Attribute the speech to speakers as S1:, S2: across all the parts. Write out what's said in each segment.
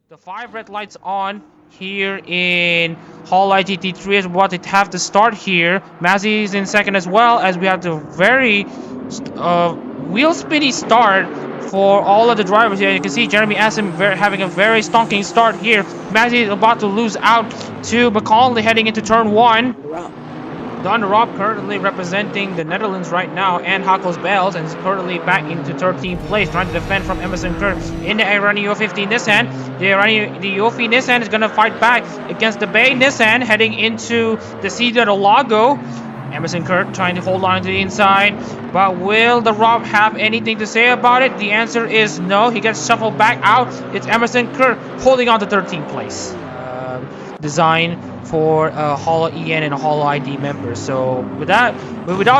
S1: The 5 red lights on here in Hololive GT3 is what it have to start here. Mazzy is in second as well, as we have the very wheel spinny start for all of the drivers here. You can see Jeremy Asim having a very stonking start here. Mazzy is about to lose out to McConley heading into turn 1. Don de Rob currently representing the Netherlands right now and Hakos Bells, and is currently back into 13th place, trying to defend from Emerson Kerr in the Irani U50 Nissan. The U50 Nissan is going to fight back against the Bay Nissan heading into the Interlagos. Emerson Kerr trying to hold on to the inside, but will the Rob have anything to say about it? The answer is no. He gets shuffled back out. It's Emerson Kerr holding on to 13th place. Design for Holo EN and Holo ID members. So without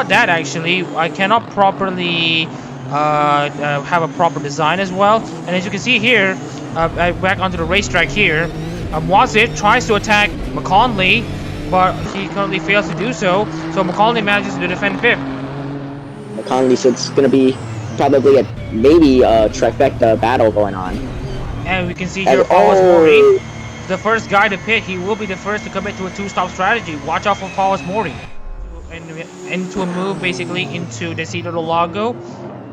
S1: that, actually, I cannot properly have a proper design as well. And as you can see here, back onto the racetrack here, Wazit tries to attack McConley, but he currently fails to do so. So McConley manages to defend 5th.
S2: McConley, so it's going to be probably maybe a trifecta battle going on.
S1: And we can see here Paulus Mori, the first guy to pit. He will be the first to commit to a 2-stop strategy. Watch out for Paulus Mori. And into a move basically into the Interlagos.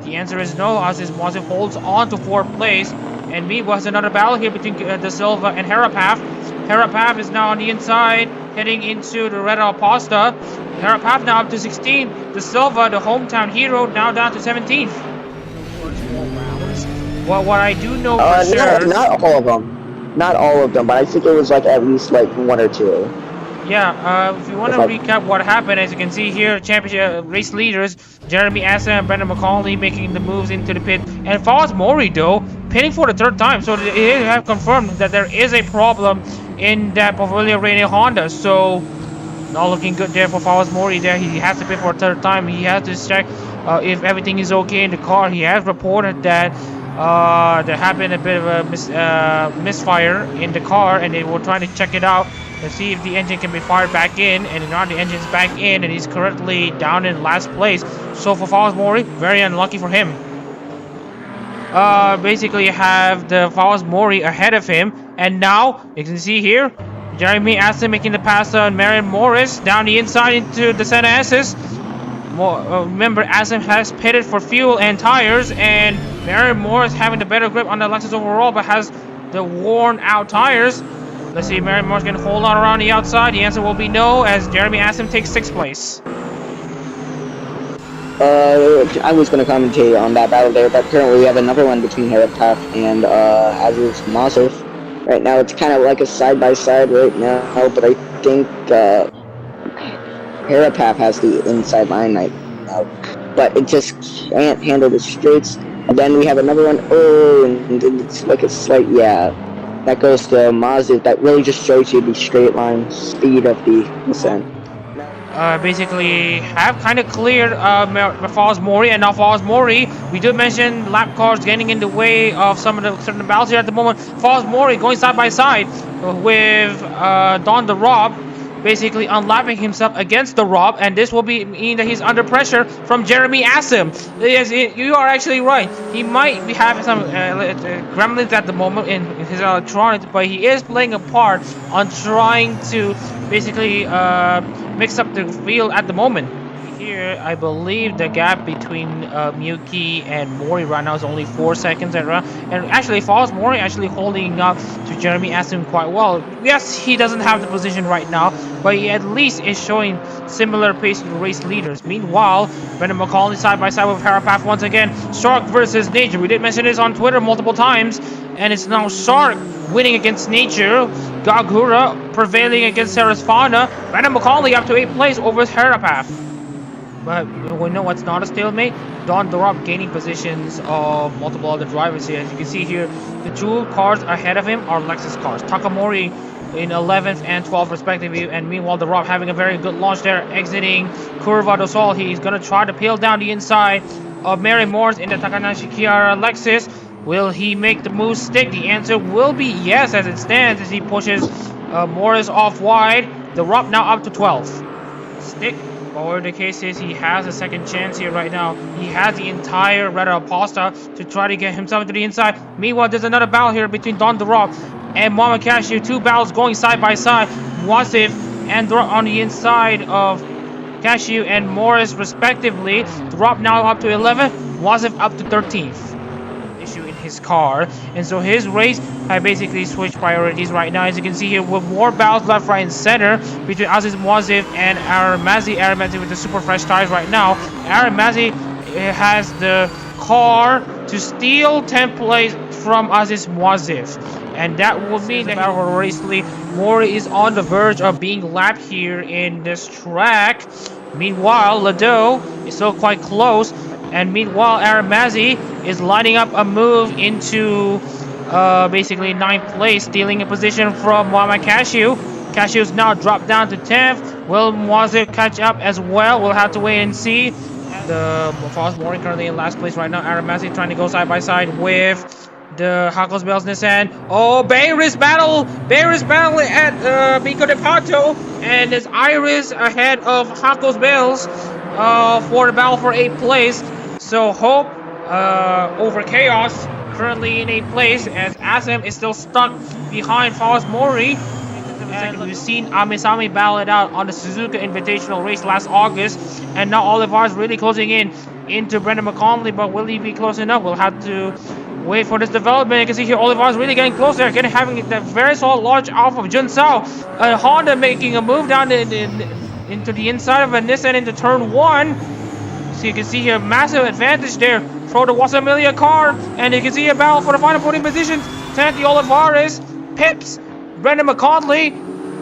S1: The answer is no, as his Wazit holds on to 4th place. And meanwhile, was another battle here between the Silva and Harapaf. Harapaf is now on the inside, heading into the Red Alpasta. Harapaf now up to 16. The Silva, the hometown hero, now down to 17th. Well, what I do know for sure...
S2: Not all of them. Not all of them, but I think it was like at least like 1 or 2.
S1: Yeah, if you want to recap what happened, as you can see here, championship race leaders, Jeremy Asa and Brendan McCauley making the moves into the pit. And Paulus Mori, though, pitting for the 3rd time. So they have confirmed that there is a problem in that Pavilion Renault Honda. So, not looking good there for Paulus Mori there. He has to pit for a 3rd time. He has to check if everything is okay in the car. He has reported that there happened a bit of a misfire in the car, and they were trying to check it out to see if the engine can be fired back in. And now the engine's back in, and he's currently down in last place. So for Paulus Mori, very unlucky for him. Basically have the Paulus Mori ahead of him, and now you can see here Jeremy Aston making the pass on Marion Morris down the inside into the Senna S's. Remember, Asim has pitted for fuel and tires, and Marion Morris having the better grip on the Lexus overall, but has the worn out tires. Let's see if Marion Morris can hold on around the outside. The answer will be no, as Jeremy Asim takes 6th place.
S2: I was going to commentate on that battle there, but currently we have another one between Harapaf and Aziz Mazov. Right now it's kind of like a side-by-side right now, but I think Harapaf has the inside line right now, but it just can't handle the straights. And then we have another one, and it's like a slight, that goes to Mazda. That really just shows you the straight line speed of the descent.
S1: Basically have kind of cleared Paulus Mori, and now Paulus Mori, we did mention lap cars getting in the way of some of the certain battles here at the moment. Paulus Mori going side by side with Don de Rob, basically unlapping himself against the Rob, and this will mean that he's under pressure from Jeremy Asim. Yes, you are actually right. He might be having some gremlins at the moment in his electronics, but he is playing a part on trying to basically mix up the field at the moment. Here, I believe the gap between Miyuki and Mori right now is only 4 seconds around, and actually Paulus Mori actually holding up to Jeremy Asim quite well. Yes, he doesn't have the position right now, but he at least is showing similar pace to the race leaders. Meanwhile, Brendan McCauley side by side with Harapaf once again. Shark versus Nature. We did mention this on Twitter multiple times, and it's now Shark winning against Nature. Gagura prevailing against Sarasvana. Brendan McCauley up to 8th place over Harapaf. But we know it's not a stalemate. Don de Rob gaining positions of multiple other drivers here. As you can see here, the 2 cars ahead of him are Lexus cars. Takamori in 11th and 12th respectively, and meanwhile de Rob having a very good launch there, exiting Curva do Sol. He's going to try to peel down the inside of Mary Morris in the Takanashi Kiara Lexus. Will he make the move stick? The answer will be yes, as it stands, as he pushes Morris off wide. De Rob now up to 12th. Stick Whatever the case is, he has a second chance here right now. He has the entire Red Pasta to try to get himself into the inside. Meanwhile, there's another battle here between Don de Rob. and Mama Cashew. 2 battles going side by side. Wasif and Drop on the inside of Cashew and Morris respectively. Drop now up to 11th. Wasif up to 13th. Issue in his car, and so his race had basically switched priorities right now, as you can see here, with more battles left, right, and center between Aziz Muazif and Aramazzi with the super fresh tires right now. Aramazzi has the car to steal 10th place from Aziz Muazif, and that will mean that our race lead Mori is on the verge of being lapped here in this track. Meanwhile, Lado is still quite close. And meanwhile, Aramazzi is lining up a move into basically 9th place, stealing a position from Muhammad Cashew. Cashew's now dropped down to 10th. Will Muazif catch up as well? We'll have to wait and see. The Falls Mori currently in last place right now. Aramazzi trying to go side by side with the Hakos Bells Nissan. Oh, Bayris battle! Bayris battle at Pico de Pato. And there's Iris ahead of Hakos Bells for the battle for 8th place. So Hope over Chaos currently in 8th place, as Asim is still stuck behind Falls Mori. And we've seen Amisami battle it out on the Suzuka Invitational race last August, and now Olivar is really closing in into Brendan McConley, but will he be close enough? We'll have to wait for this development. You can see here Olivar is really getting closer, having the very solid large alpha of Jun Sao. Honda making a move down into the inside of a Nissan into turn 1. So you can see here massive advantage there for the Wasamilia car, and you can see a battle for the final podium positions. Santi Olivares, Pips, Brendan McConley.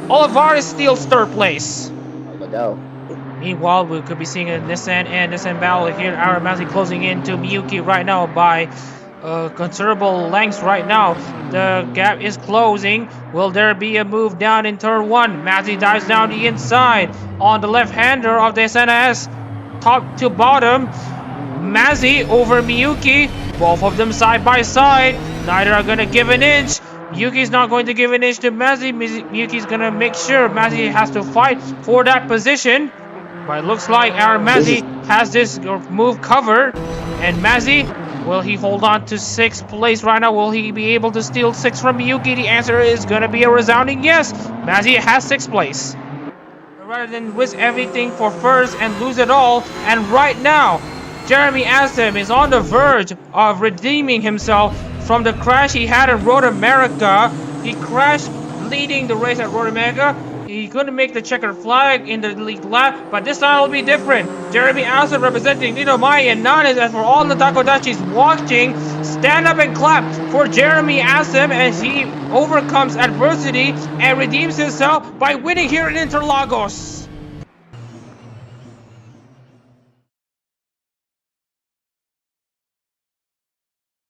S1: Olivares steals 3rd place. Meanwhile, we could be seeing a Nissan and Nissan battle here. Aramazzi closing in to Miyuki right now by considerable lengths right now. The gap is closing. Will there be a move down in turn 1? Mazzi dives down the inside on the left-hander of the SNS. Top to bottom, Mazzi over Miyuki, both of them side by side. Neither are gonna give an inch. Miyuki's not going to give an inch to Mazzi. Miyuki's gonna make sure Mazzi has to fight for that position. But it looks like Aramazzi has this move covered. And Mazzi, will he hold on to 6th place right now? Will he be able to steal 6 from Miyuki? The answer is gonna be a resounding yes. Mazzi has 6th place. Rather than risk everything for first and lose it all. And right now, Jeremy Asim is on the verge of redeeming himself from the crash he had at Road America. He crashed leading the race at Road America. He couldn't make the checkered flag in the lead lap, but this time will be different. Jeremy Asim representing Nino Mai and Nanes, and for all the Takodachis watching, stand up and clap for Jeremy Asim as he overcomes adversity and redeems himself by winning here in Interlagos.